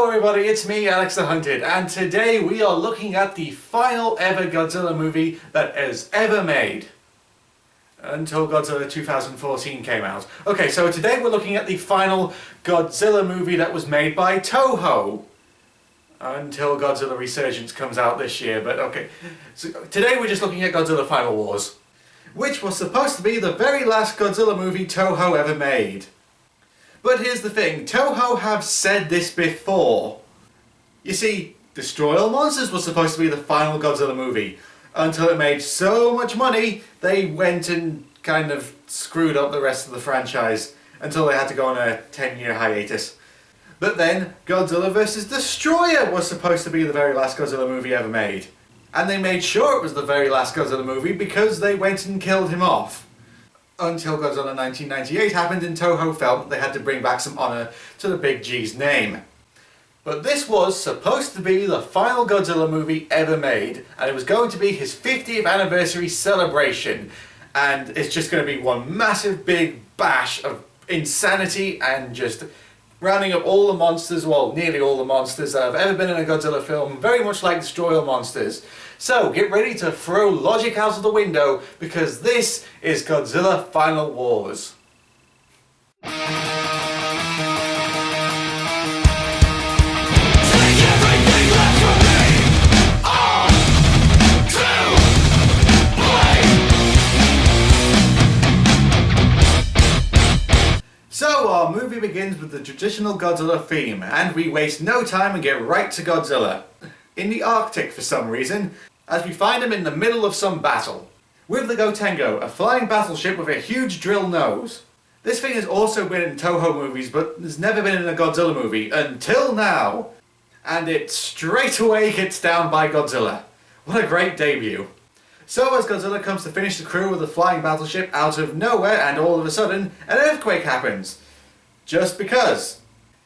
Hello everybody, it's me, Alexthehunted, and today we are looking at the final ever Godzilla movie that is ever made. Until Godzilla 2014 came out. Okay, so today we're looking at the final Godzilla movie that was made by Toho. Until Godzilla Resurgence comes out this year, but okay. So today we're just looking at Godzilla Final Wars, which was supposed to be the very last Godzilla movie Toho ever made. But here's the thing, Toho have said this before. You see, Destroy All Monsters was supposed to be the final Godzilla movie. Until it made so much money, they went and kind of screwed up the rest of the franchise until they had to go on a 10-year hiatus. But then, Godzilla Vs Destroyah was supposed to be the very last Godzilla movie ever made. And they made sure it was the very last Godzilla movie because they went and killed him off. Until Godzilla 1998 happened and Toho felt that they had to bring back some honour to the Big G's name. But this was supposed to be the final Godzilla movie ever made, and it was going to be his 50th anniversary celebration, and it's just going to be one massive big bash of insanity and just rounding up all the monsters, well, nearly all the monsters that have ever been in a Godzilla film, very much like Destroy All Monsters. So get ready to throw logic out of the window, because this is Godzilla Final Wars. So our movie begins with the traditional Godzilla theme, and we waste no time and get right to Godzilla. In the Arctic for some reason, as we find him in the middle of some battle. With the Gotengo, a flying battleship with a huge drill nose. This thing has also been in Toho movies, but has never been in a Godzilla movie, until now. And it straight away gets down by Godzilla. What a great debut. So as Godzilla comes to finish the crew of the flying battleship, out of nowhere and all of a sudden, an earthquake happens. Just because.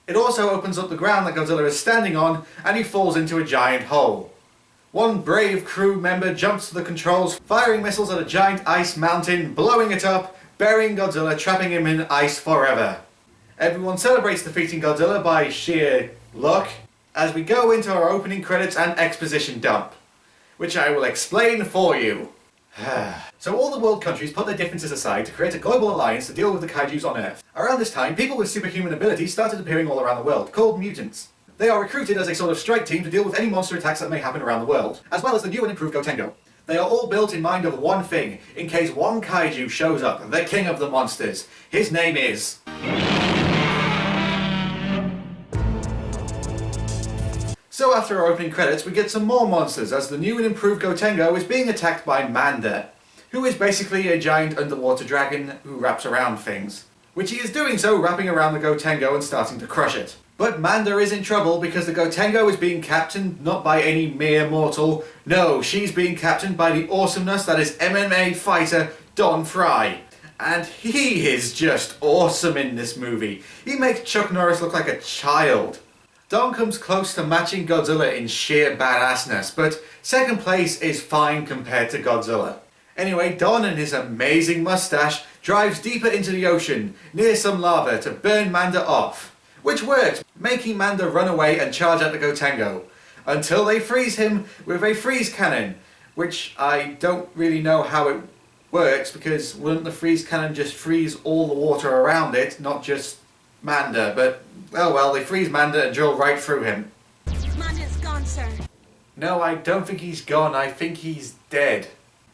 It also opens up the ground that Godzilla is standing on, and he falls into a giant hole. One brave crew member jumps to the controls, firing missiles at a giant ice mountain, blowing it up, burying Godzilla, trapping him in ice forever. Everyone celebrates defeating Godzilla by sheer luck, as we go into our opening credits and exposition dump, which I will explain for you. So all the world countries put their differences aside to create a global alliance to deal with the kaijus on Earth. Around this time, people with superhuman abilities started appearing all around the world, called mutants. They are recruited as a sort of strike team to deal with any monster attacks that may happen around the world, as well as the new and improved Gotengo. They are all built in mind of one thing, in case one kaiju shows up, the king of the monsters. His name is... So after our opening credits, we get some more monsters, as the new and improved Gotengo is being attacked by Manda, who is basically a giant underwater dragon who wraps around things. Which he is doing so, wrapping around the Gotengo and starting to crush it. But Manda is in trouble because the Gotengo is being captained not by any mere mortal. No, she's being captained by the awesomeness that is MMA fighter Don Frye. And he is just awesome in this movie. He makes Chuck Norris look like a child. Don comes close to matching Godzilla in sheer badassness, but second place is fine compared to Godzilla. Anyway, Don and his amazing mustache drives deeper into the ocean, near some lava, to burn Manda off. Which works, making Manda run away and charge at the Gotengo, until they freeze him with a freeze cannon, which I don't really know how it works, because wouldn't the freeze cannon just freeze all the water around it, not just Manda, but oh well, they freeze Manda and drill right through him. Manda's gone, sir. No, I don't think he's gone, I think he's dead.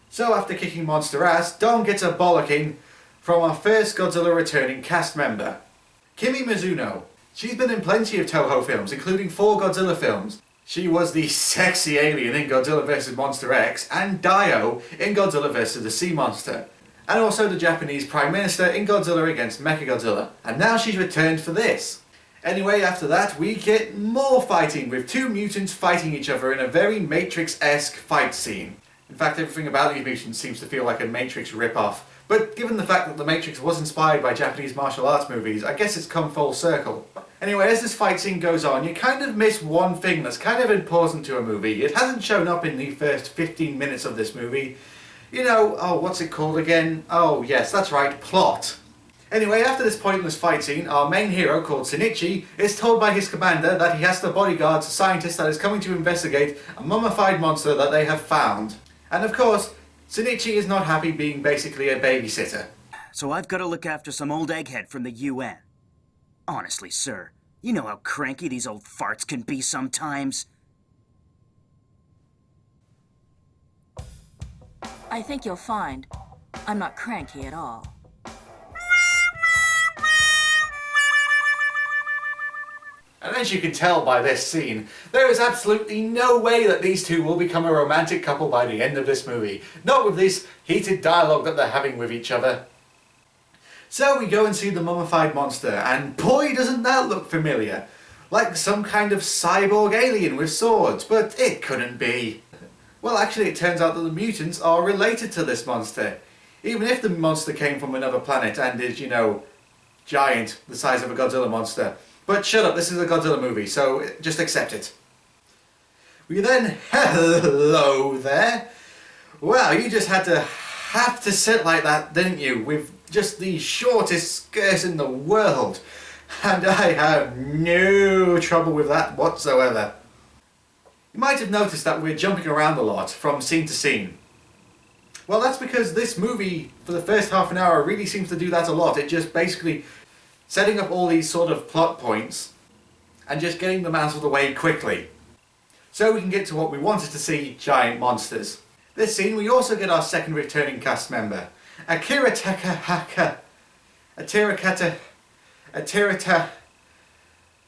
So after kicking monster ass, Don gets a bollocking from our first Godzilla returning cast member, Kimi Mizuno. She's been in plenty of Toho films, including 4 Godzilla films. She was the sexy alien in Godzilla vs Monster X and Dio in Godzilla vs the Sea Monster. And also the Japanese Prime Minister in Godzilla against Mechagodzilla. And now she's returned for this. Anyway, after that we get more fighting, with 2 mutants fighting each other in a very Matrix-esque fight scene. In fact, everything about these mutants seems to feel like a Matrix rip-off. But given the fact that The Matrix was inspired by Japanese martial arts movies, I guess it's come full circle. Anyway, as this fight scene goes on, you kind of miss one thing that's kind of important to a movie. It hasn't shown up in the first 15 minutes of this movie. You know, oh, what's it called again? Oh, yes, that's right, plot. Anyway, after this pointless fight scene, our main hero, called Shinichi, is told by his commander that he has to bodyguard a scientist that is coming to investigate a mummified monster that they have found. And of course, Shinichi is not happy being basically a babysitter. So I've got to look after some old egghead from the UN. Honestly, sir, you know how cranky these old farts can be sometimes. I think you'll find I'm not cranky at all. And as you can tell by this scene, there is absolutely no way that these two will become a romantic couple by the end of this movie. Not with this heated dialogue that they're having with each other. So we go and see the mummified monster, and boy doesn't that look familiar. Like some kind of cyborg alien with swords, but it couldn't be. Well, actually it turns out that the mutants are related to this monster. Even if the monster came from another planet and is, you know, giant, the size of a Godzilla monster. But shut up, this is a Godzilla movie, so just accept it. We then, hello there. Wow, you just have to sit like that, didn't you? With just the shortest skirt in the world. And I have no trouble with that whatsoever. You might have noticed that we're jumping around a lot from scene to scene. Well, that's because this movie, for the first half an hour, really seems to do that a lot. It just basically setting up all these sort of plot points and just getting them out of the way quickly. So we can get to what we wanted to see, giant monsters. This scene we also get our second returning cast member, Akira Takahaka.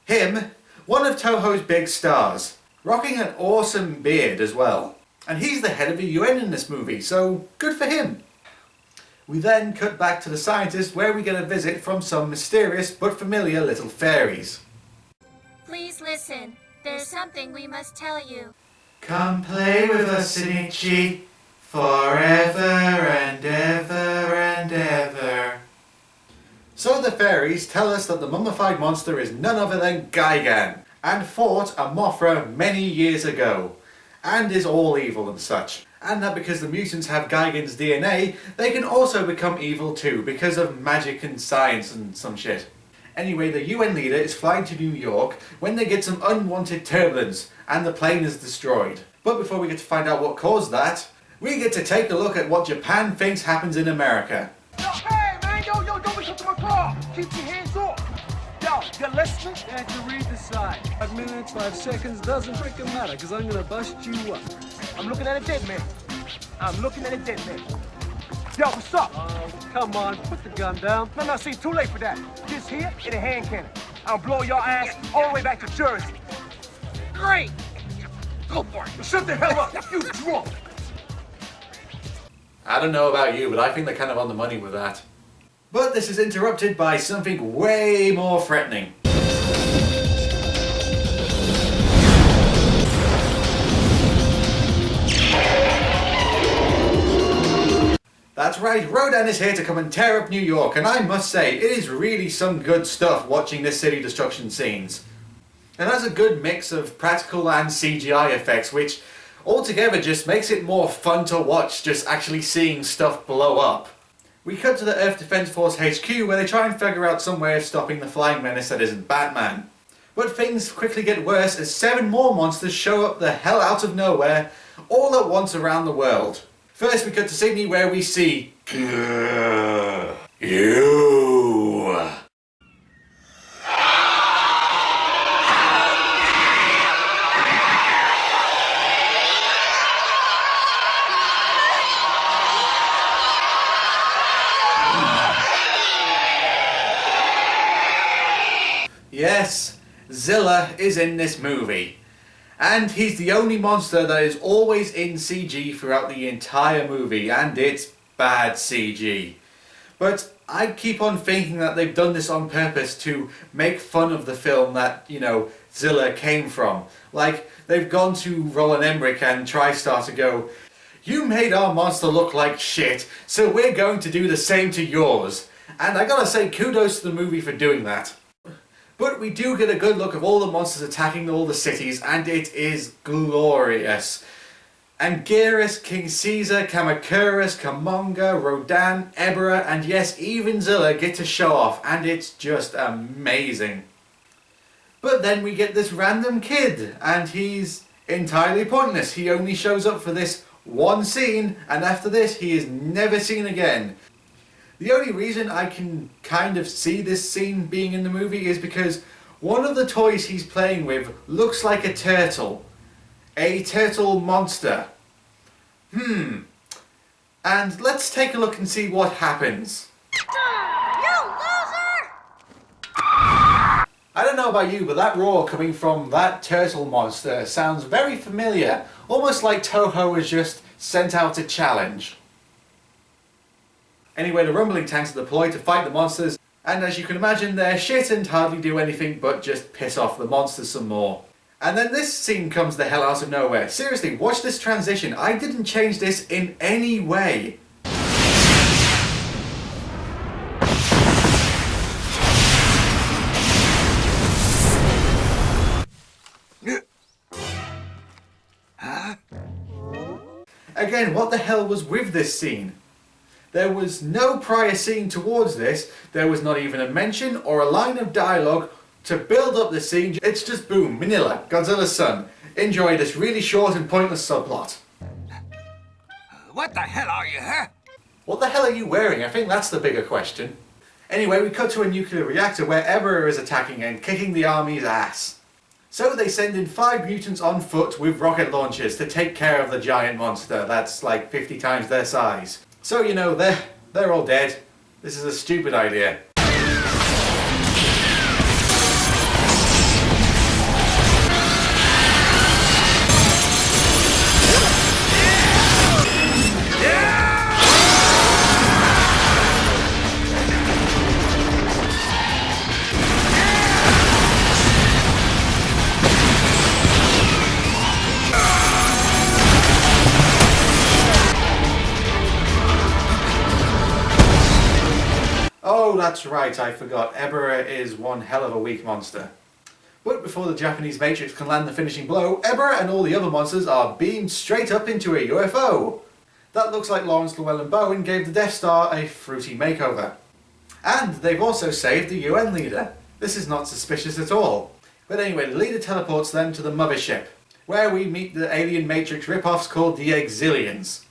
Him, one of Toho's big stars, rocking an awesome beard as well. And he's the head of the UN in this movie, so good for him. We then cut back to the scientist where we get a visit from some mysterious but familiar little fairies. Please listen. There's something we must tell you. Come play with us, Shinichi, forever and ever and ever. So the fairies tell us that the mummified monster is none other than Gigan, and fought a Mothra many years ago, and is all evil and such. And that because the mutants have Gigan's DNA, they can also become evil too, because of magic and science and some shit. Anyway, the UN leader is flying to New York when they get some unwanted turbulence, and the plane is destroyed. But before we get to find out what caused that, we get to take a look at what Japan thinks happens in America. Yo, hey, man, yo, don't be shooting my car. Keep your hands off. Yo, you listening? Can't you read the sign? 5 minutes, 5 seconds, doesn't freaking matter, because I'm gonna bust you up. I'm looking at a dead man. I'm looking at a dead man. Yo, what's up? Oh, come on, put the gun down. No, see, too late for that. Just here in a hand cannon. I'll blow your ass all the way back to Jersey. Great! Go for it. Shut the hell up. You drunk. I don't know about you, but I think they're kind of on the money with that. But this is interrupted by something way more threatening. That's right, Rodan is here to come and tear up New York, and I must say, it is really some good stuff watching this city destruction scenes. It has a good mix of practical and CGI effects, which altogether just makes it more fun to watch, just actually seeing stuff blow up. We cut to the Earth Defense Force HQ where they try and figure out some way of stopping the flying menace that isn't Batman. But things quickly get worse as 7 more monsters show up the hell out of nowhere, all at once around the world. First we cut to Sydney where we see you. Yes, Zilla is in this movie. And he's the only monster that is always in CG throughout the entire movie, and it's bad CG. But I keep on thinking that they've done this on purpose to make fun of the film that, you know, Zilla came from. Like, they've gone to Roland Emmerich and TriStar to go, you made our monster look like shit, so we're going to do the same to yours. And I gotta say, kudos to the movie for doing that. But we do get a good look of all the monsters attacking all the cities, and it is glorious. Anguirus, King Caesar, Kamacuras, Kamonga, Rodan, Ebera, and yes, even Zilla get to show off, and it's just amazing. But then we get this random kid, and he's entirely pointless. He only shows up for this one scene, and after this he is never seen again. The only reason I can kind of see this scene being in the movie is because one of the toys he's playing with looks like a turtle. A turtle monster. And let's take a look and see what happens. You loser! I don't know about you, but that roar coming from that turtle monster sounds very familiar. Almost like Toho has just sent out a challenge. Anyway, the rumbling tanks are deployed to fight the monsters, and as you can imagine, they're shit and hardly do anything but just piss off the monsters some more. And then this scene comes the hell out of nowhere. Seriously, watch this transition. I didn't change this in any way. Again, what the hell was with this scene? There was no prior scene towards this. There was not even a mention or a line of dialogue to build up the scene. It's just boom, Manila, Godzilla's son. Enjoy this really short and pointless subplot. What the hell are you, huh? What the hell are you wearing? I think that's the bigger question. Anyway, we cut to a nuclear reactor where Ebera is attacking and kicking the army's ass. So they send in 5 mutants on foot with rocket launchers to take care of the giant monster that's like 50 times their size. So, you know, they're all dead. This is a stupid idea. Oh, that's right, I forgot. Ebera is one hell of a weak monster. But before the Japanese Matrix can land the finishing blow, Ebera and all the other monsters are beamed straight up into a UFO. That looks like Lawrence Llewellyn-Bowen gave the Death Star a fruity makeover. And they've also saved the UN leader. This is not suspicious at all. But anyway, the leader teleports them to the mothership, where we meet the alien Matrix ripoffs called the Exilians.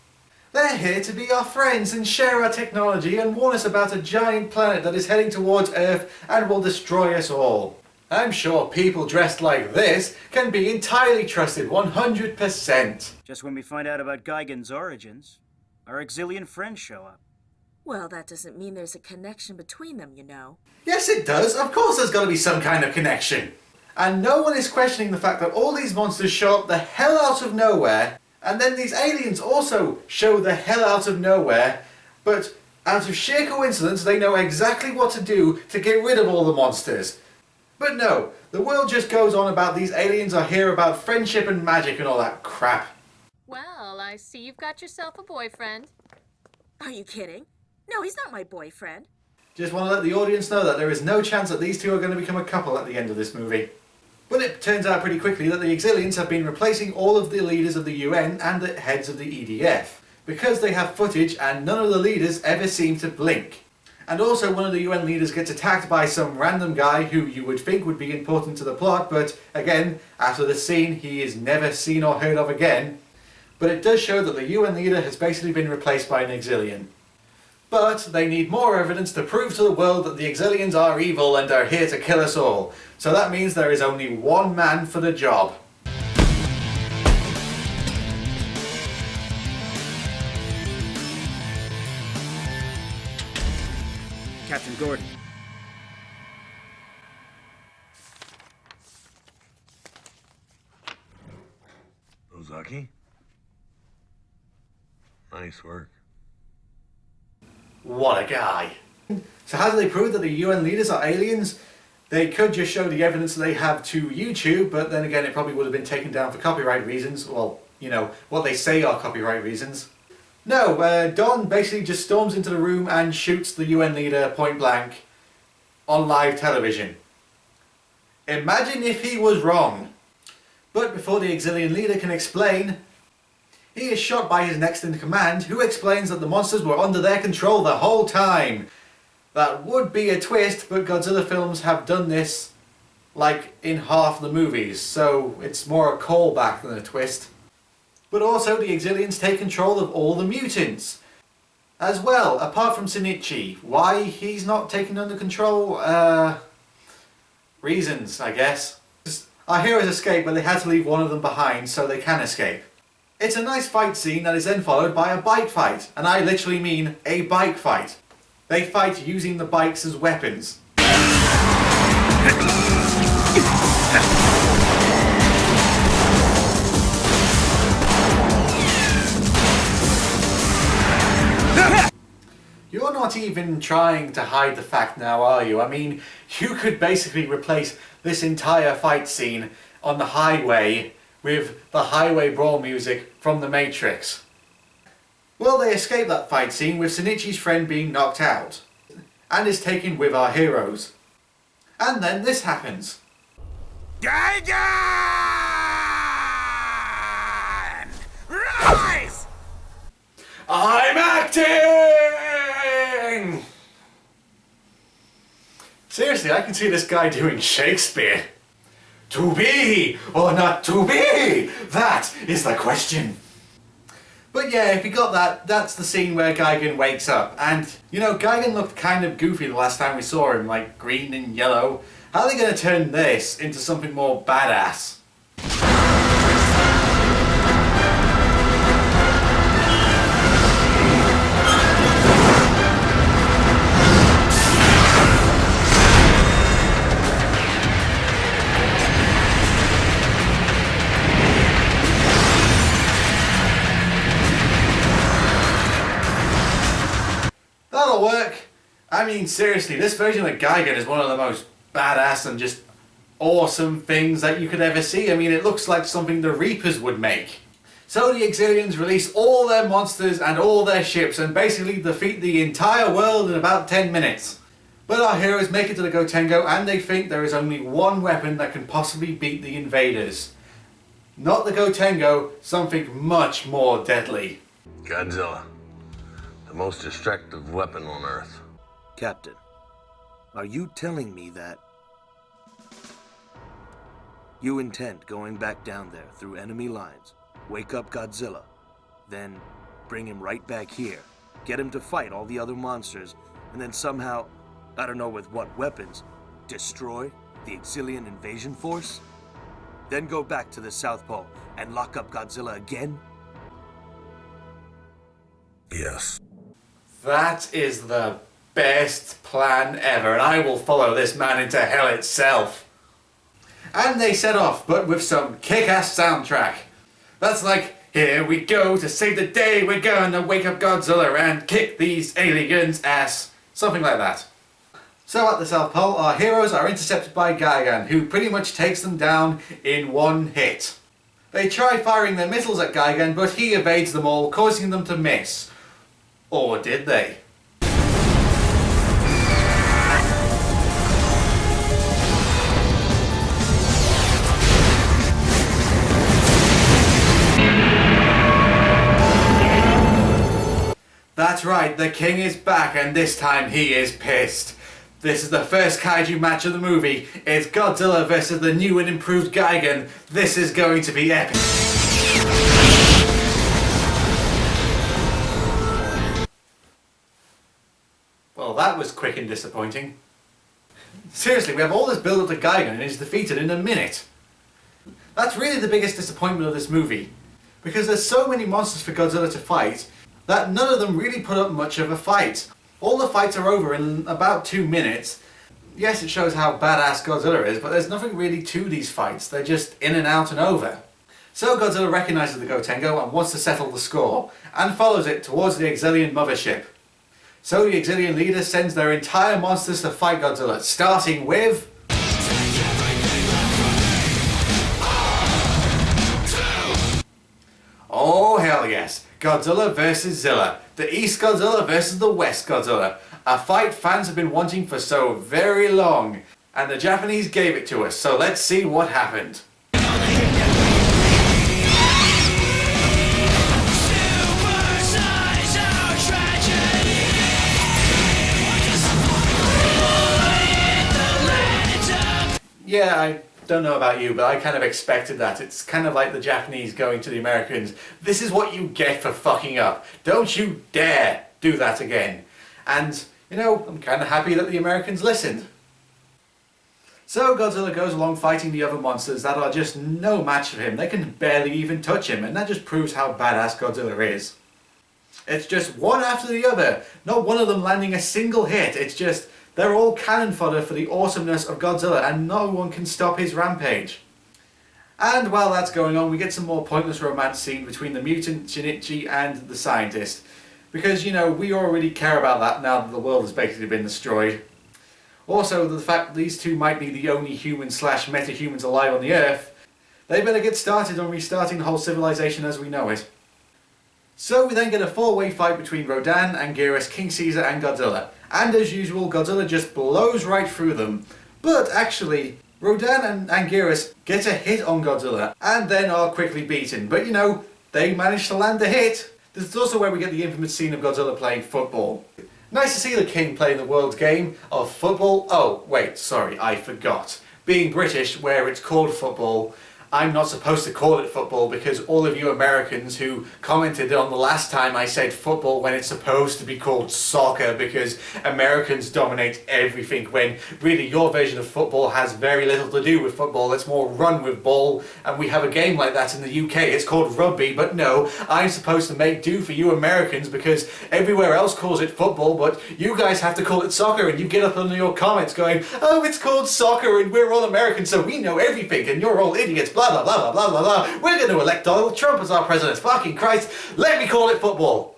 They're here to be our friends and share our technology and warn us about a giant planet that is heading towards Earth and will destroy us all. I'm sure people dressed like this can be entirely trusted 100%. Just when we find out about Gigan's origins, our Exilian friends show up. Well, that doesn't mean there's a connection between them, you know. Yes, it does. Of course there's got to be some kind of connection. And no one is questioning the fact that all these monsters show up the hell out of nowhere, and then these aliens also show the hell out of nowhere, but out of sheer coincidence they know exactly what to do to get rid of all the monsters. But no, the world just goes on about these aliens are here about friendship and magic and all that crap. Well, I see you've got yourself a boyfriend. Are you kidding? No, he's not my boyfriend. Just want to let the audience know that there is no chance that these two are going to become a couple at the end of this movie. But it turns out pretty quickly that the Exilians have been replacing all of the leaders of the UN and the heads of the EDF, because they have footage and none of the leaders ever seem to blink. And also one of the UN leaders gets attacked by some random guy who you would think would be important to the plot, but again, after the scene he is never seen or heard of again. But it does show that the UN leader has basically been replaced by an Exilian. But they need more evidence to prove to the world that the Exilians are evil and are here to kill us all. So that means there is only one man for the job. Captain Gordon. Ozaki? Nice work. What a guy. So how do they prove that the UN leaders are aliens? They could just show the evidence that they have to YouTube, but then again it probably would have been taken down for copyright reasons. Well, you know, what they say are copyright reasons. No, Don basically just storms into the room and shoots the UN leader point blank on live television. Imagine if he was wrong. But before the Exilian leader can explain, He is shot by his next in command, who explains that the monsters were under their control the whole time. That would be a twist, but Godzilla films have done this like in half the movies, so it's more a callback than a twist. But also the Exilians take control of all the mutants as well, apart from Shinichi. Why he's not taken under control? Reasons, I guess. Our heroes escape, but they had to leave one of them behind so they can escape. It's a nice fight scene that is then followed by a bike fight, and I literally mean a bike fight. They fight using the bikes as weapons. You're not even trying to hide the fact now, are you? I mean, you could basically replace this entire fight scene on the highway with the highway brawl music from The Matrix. Well, they escape that fight scene with Shinichi's friend being knocked out, and is taken with our heroes. And then this happens. Gigan! Rise! I'm acting! Seriously, I can see this guy doing Shakespeare. To be or not to be? That is the question. But yeah, if you got that, that's the scene where Gigan wakes up. And, you know, Gigan looked kind of goofy the last time we saw him, like green and yellow. How are they going to turn this into something more badass? That'll work. I mean, seriously, this version of Gigan is one of the most badass and just awesome things that you could ever see. I mean, it looks like something the Reapers would make. So the Exilians release all their monsters and all their ships and basically defeat the entire world in about 10 minutes. But our heroes make it to the Gotengo and they think there is only one weapon that can possibly beat the invaders. Not the Gotengo, something much more deadly. Godzilla. The most destructive weapon on Earth. Captain, are you telling me that you intend going back down there through enemy lines, wake up Godzilla, then bring him right back here, get him to fight all the other monsters, and then somehow, I don't know with what weapons, destroy the Exilian invasion force? Then go back to the South Pole and lock up Godzilla again? Yes. That is the best plan ever, and I will follow this man into hell itself. And they set off, but with some kick-ass soundtrack. That's like, here we go to save the day, we're going to wake up Godzilla and kick these aliens' ass. Something like that. So at the South Pole, our heroes are intercepted by Gigan, who pretty much takes them down in one hit. They try firing their missiles at Gigan, but he evades them all, causing them to miss. Or did they? That's right, the king is back and this time he is pissed. This is the first kaiju match of the movie. It's Godzilla versus the new and improved Gigan. This is going to be epic. Well, that was quick and disappointing. Seriously, we have all this build up to Gigan and he's defeated in a minute. That's really the biggest disappointment of this movie. Because there's so many monsters for Godzilla to fight that none of them really put up much of a fight. All the fights are over in about 2 minutes. Yes, it shows how badass Godzilla is, but there's nothing really to these fights. They're just in and out and over. So Godzilla recognizes the Gotengo and wants to settle the score, and follows it towards the Exilian mothership. So the Exilian leader sends their entire monsters to fight Godzilla, starting with... Oh hell yes, Godzilla vs Zilla. The East Godzilla versus the West Godzilla. A fight fans have been wanting for so very long. And the Japanese gave it to us, so let's see what happened. Yeah, I don't know about you, but I kind of expected that. It's kind of like the Japanese going to the Americans. This is what you get for fucking up. Don't you dare do that again. And, you know, I'm kind of happy that the Americans listened. So Godzilla goes along fighting the other monsters that are just no match for him. They can barely even touch him, and that just proves how badass Godzilla is. It's just one after the other, not one of them landing a single hit. It's just, they're all cannon fodder for the awesomeness of Godzilla, and no one can stop his rampage. And while that's going on, we get some more pointless romance scene between the mutant Shinichi and the scientist. Because, you know, we already care about that now that the world has basically been destroyed. Also, the fact that these two might be the only human/meta-humans alive on the Earth, they better get started on restarting the whole civilization as we know it. So we then get a four-way fight between Rodan, Anguirus, King Caesar and Godzilla. And as usual, Godzilla just blows right through them. But actually, Rodan and Anguirus get a hit on Godzilla and then are quickly beaten. But you know, they manage to land a hit. This is also where we get the infamous scene of Godzilla playing football. Nice to see the king playing the world's game of football. Oh, wait, sorry, I forgot. Being British, where it's called football, I'm not supposed to call it football because all of you Americans who commented on the last time I said football when it's supposed to be called soccer because Americans dominate everything when really your version of football has very little to do with football. It's more run with ball, and we have a game like that in the UK. It's called rugby, but no, I'm supposed to make do for you Americans because everywhere else calls it football, but you guys have to call it soccer, and you get up under your comments going, oh, it's called soccer and we're all Americans so we know everything and you're all idiots, blah blah blah blah blah blah. We're going to elect Donald Trump as our president. Fucking Christ, let me call it football.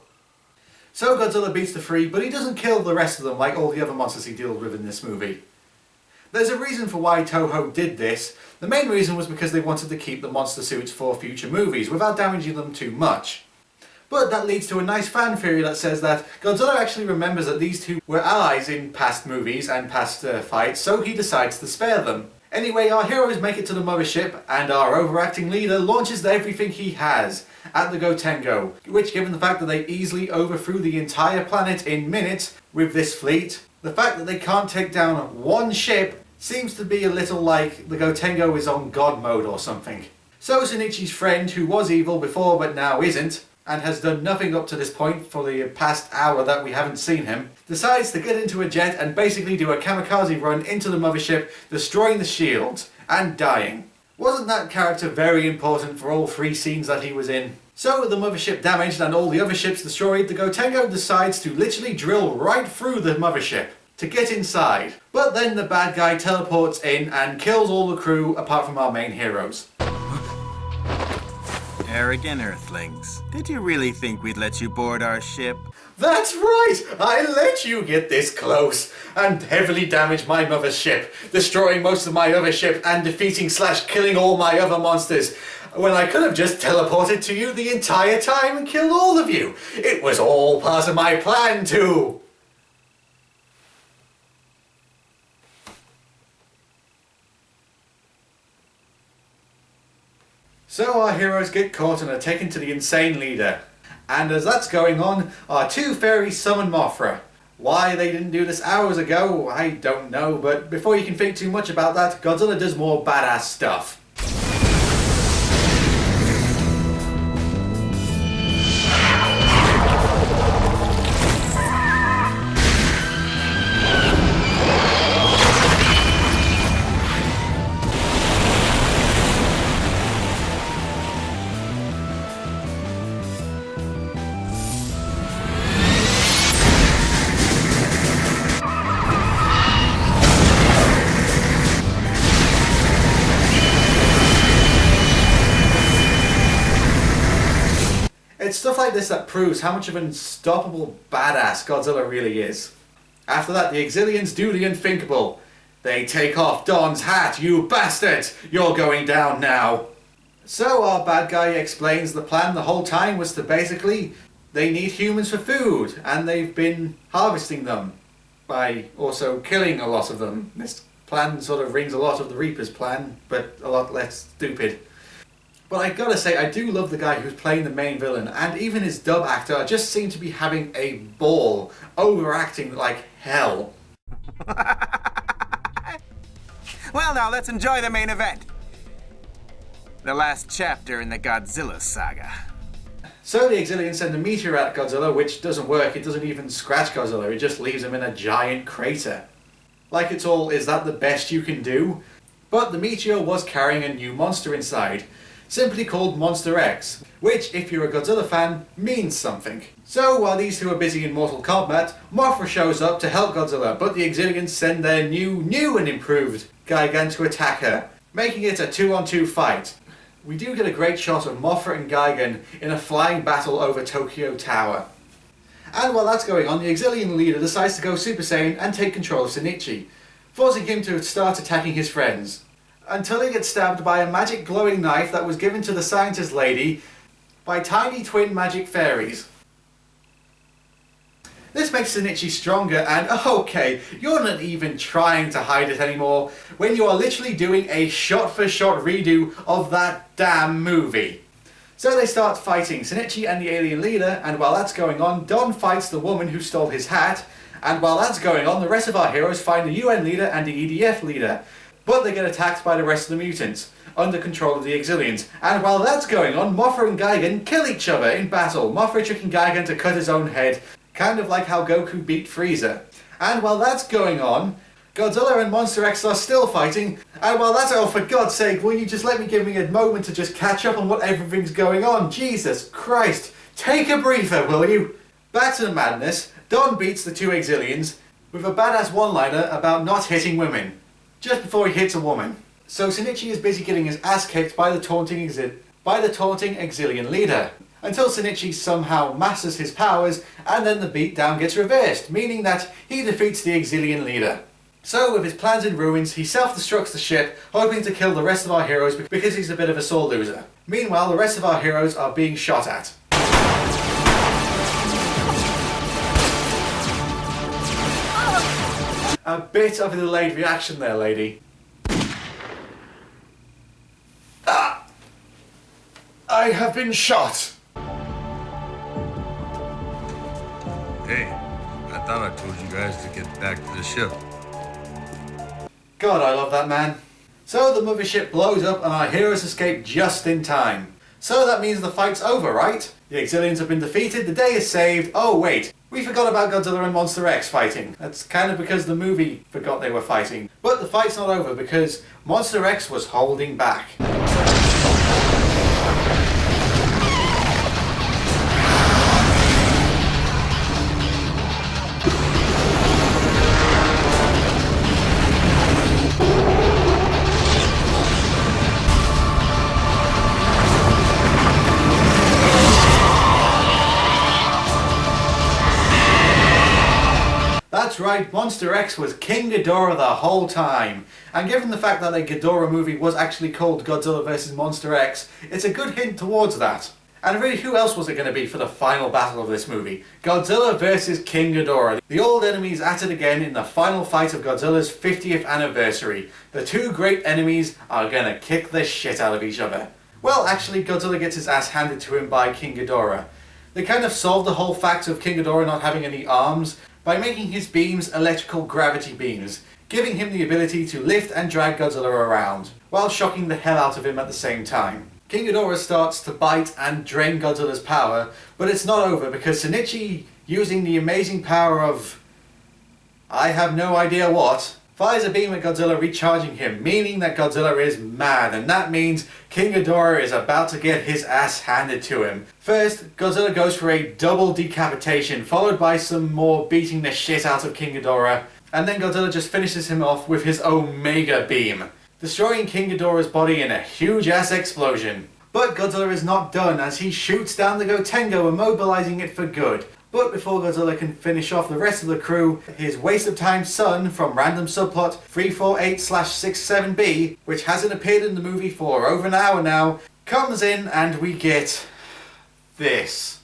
So Godzilla beats the three, but he doesn't kill the rest of them like all the other monsters he deals with in this movie. There's a reason for why Toho did this. The main reason was because they wanted to keep the monster suits for future movies without damaging them too much. But that leads to a nice fan theory that says that Godzilla actually remembers that these two were allies in past movies and past fights, so he decides to spare them. Anyway, our heroes make it to the mothership, and our overacting leader launches everything he has at the Gotengo, which, given the fact that they easily overthrew the entire planet in minutes with this fleet, the fact that they can't take down one ship seems to be a little like the Gotengo is on God mode or something. So Shinichi's friend, who was evil before but now isn't, and has done nothing up to this point for the past hour that we haven't seen him, decides to get into a jet and basically do a kamikaze run into the mothership, destroying the shields and dying. Wasn't that character very important for all three scenes that he was in? So with the mothership damaged and all the other ships destroyed, the Gotengo decides to literally drill right through the mothership to get inside. But then the bad guy teleports in and kills all the crew apart from our main heroes. Arrogant Earthlings. Did you really think we'd let you board our ship? That's right! I let you get this close and heavily damage my mother's ship, destroying most of my other ship and defeating/killing all my other monsters, when I could have just teleported to you the entire time and killed all of you. It was all part of my plan too. So our heroes get caught and are taken to the insane leader. And as that's going on, our two fairies summon Mothra. Why they didn't do this hours ago, I don't know, but before you can think too much about that, Godzilla does more badass stuff. It's stuff like this that proves how much of an unstoppable badass Godzilla really is. After that, the Exilians do the unthinkable. They take off Don's hat. You bastards! You're going down now. So our bad guy explains the plan the whole time was to basically, they need humans for food, and they've been harvesting them by also killing a lot of them. This plan sort of rings a lot of the Reaper's plan, but a lot less stupid. But I gotta say, I do love the guy who's playing the main villain, and even his dub actor just seem to be having a ball, overacting like hell. Well, now let's enjoy the main event. The last chapter in the Godzilla saga. So the Exilians send a meteor at Godzilla, which doesn't work. It doesn't even scratch Godzilla. It just leaves him in a giant crater. Like it's all, is that the best you can do? But the meteor was carrying a new monster inside, simply called Monster X, which, if you're a Godzilla fan, means something. So while these two are busy in Mortal Kombat, Mothra shows up to help Godzilla, but the Exilians send their new and improved Gigan to attack her, making it a 2-on-2 fight. We do get a great shot of Mothra and Gigan in a flying battle over Tokyo Tower. And while that's going on, the Exilian leader decides to go Super Saiyan and take control of Shinichi, forcing him to start attacking his friends, until he gets stabbed by a magic glowing knife that was given to the scientist lady by tiny twin magic fairies. This makes Shinichi stronger and, okay, you're not even trying to hide it anymore when you are literally doing a shot-for-shot redo of that damn movie. So they start fighting Shinichi and the alien leader, and while that's going on, Don fights the woman who stole his hat, and while that's going on, the rest of our heroes find the UN leader and the EDF leader, but they get attacked by the rest of the mutants, under control of the Exilians. And while that's going on, Mothra and Gigan kill each other in battle, Mothra tricking Gigan to cut his own head, kind of like how Goku beat Frieza. And while that's going on, Godzilla and Monster X are still fighting, and while that's, oh for God's sake, will you just give me a moment to just catch up on what everything's going on? Jesus Christ, take a breather, will you? Back to the madness, Don beats the two Exilians with a badass one-liner about not hitting women, just before he hits a woman. So Shinichi is busy getting his ass kicked by the taunting Exilian leader, until Shinichi somehow masters his powers, and then the beatdown gets reversed, meaning that he defeats the Exilian leader. So with his plans in ruins, he self-destructs the ship, hoping to kill the rest of our heroes because he's a bit of a sore loser. Meanwhile, the rest of our heroes are being shot at. A bit of a delayed reaction there, lady. Ah! I have been shot! Hey, I thought I told you guys to get back to the ship. God, I love that man. So the mothership blows up and our heroes escape just in time. So that means the fight's over, right? The Exilians have been defeated, the day is saved. Oh wait, we forgot about Godzilla and Monster X fighting. That's kind of because the movie forgot they were fighting. But the fight's not over because Monster X was holding back. That's right, Monster X was King Ghidorah the whole time. And given the fact that the Ghidorah movie was actually called Godzilla vs Monster X, it's a good hint towards that. And really, who else was it going to be for the final battle of this movie? Godzilla vs King Ghidorah. The old enemies at it again in the final fight of Godzilla's 50th anniversary. The two great enemies are going to kick the shit out of each other. Well, actually, Godzilla gets his ass handed to him by King Ghidorah. They kind of solved the whole fact of King Ghidorah not having any arms by making his beams electrical gravity beams, giving him the ability to lift and drag Godzilla around, while shocking the hell out of him at the same time. King Ghidorah starts to bite and drain Godzilla's power, but it's not over because Shinichi, using the amazing power of I have no idea what, fires a beam at Godzilla, recharging him, meaning that Godzilla is mad, and that means King Ghidorah is about to get his ass handed to him. First, Godzilla goes for a double decapitation, followed by some more beating the shit out of King Ghidorah, and then Godzilla just finishes him off with his Omega Beam, destroying King Ghidorah's body in a huge ass explosion. But Godzilla is not done as he shoots down the Gotengo, immobilizing it for good. But before Godzilla can finish off the rest of the crew, his waste of time son from random subplot 348/67B, which hasn't appeared in the movie for over an hour now, comes in and we get this.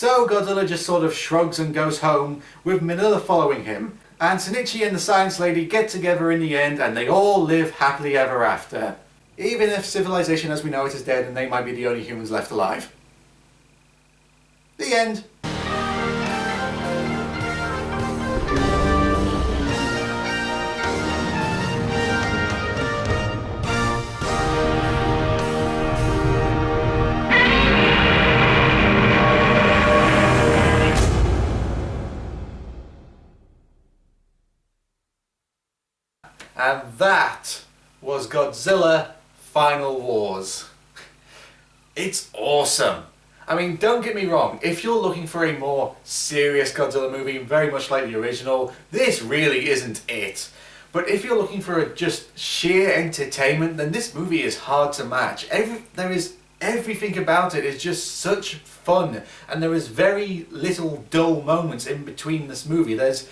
So Godzilla just sort of shrugs and goes home, with Manila following him. And Shinichi and the Science Lady get together in the end, and they all live happily ever after. Even if civilization as we know it is dead and they might be the only humans left alive. The end. And that was Godzilla Final Wars. It's awesome. I mean, don't get me wrong, if you're looking for a more serious Godzilla movie, very much like the original, this really isn't it. But if you're looking for just sheer entertainment, then this movie is hard to match. Everything about it is just such fun, and there is very little dull moments in between this movie. There's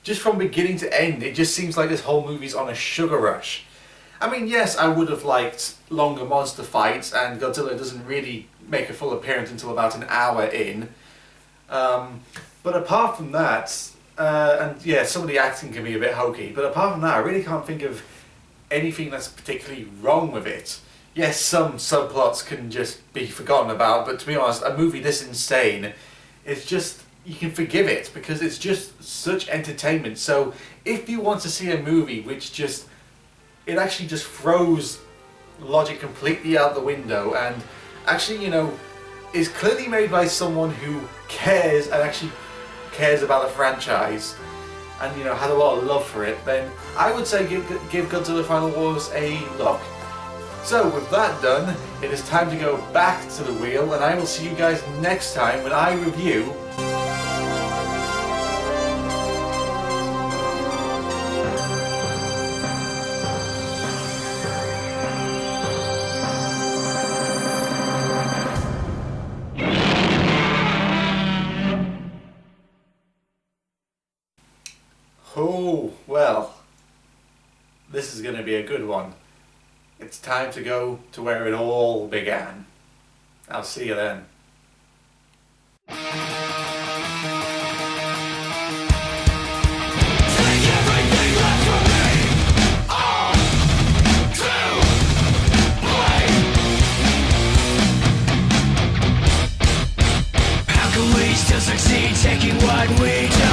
just from beginning to end, it just seems like this whole movie's on a sugar rush. I mean, yes, I would have liked longer monster fights, and Godzilla doesn't really make a full appearance until about an hour in. But apart from that, and yeah, some of the acting can be a bit hokey, but apart from that, I really can't think of anything that's particularly wrong with it. Yes, some subplots can just be forgotten about, but to be honest, a movie this insane, it's just, you can forgive it because it's just such entertainment. So if you want to see a movie which just, it actually just throws logic completely out the window and actually, you know, is clearly made by someone who cares and actually cares about the franchise and, you know, had a lot of love for it, then I would say give Godzilla Final Wars a look. So with that done, it is time to go back to the wheel, and I will see you guys next time when I review oh, well, this is going to be a good one. It's time to go to where it all began. I'll see you then. How can we still succeed taking what we do?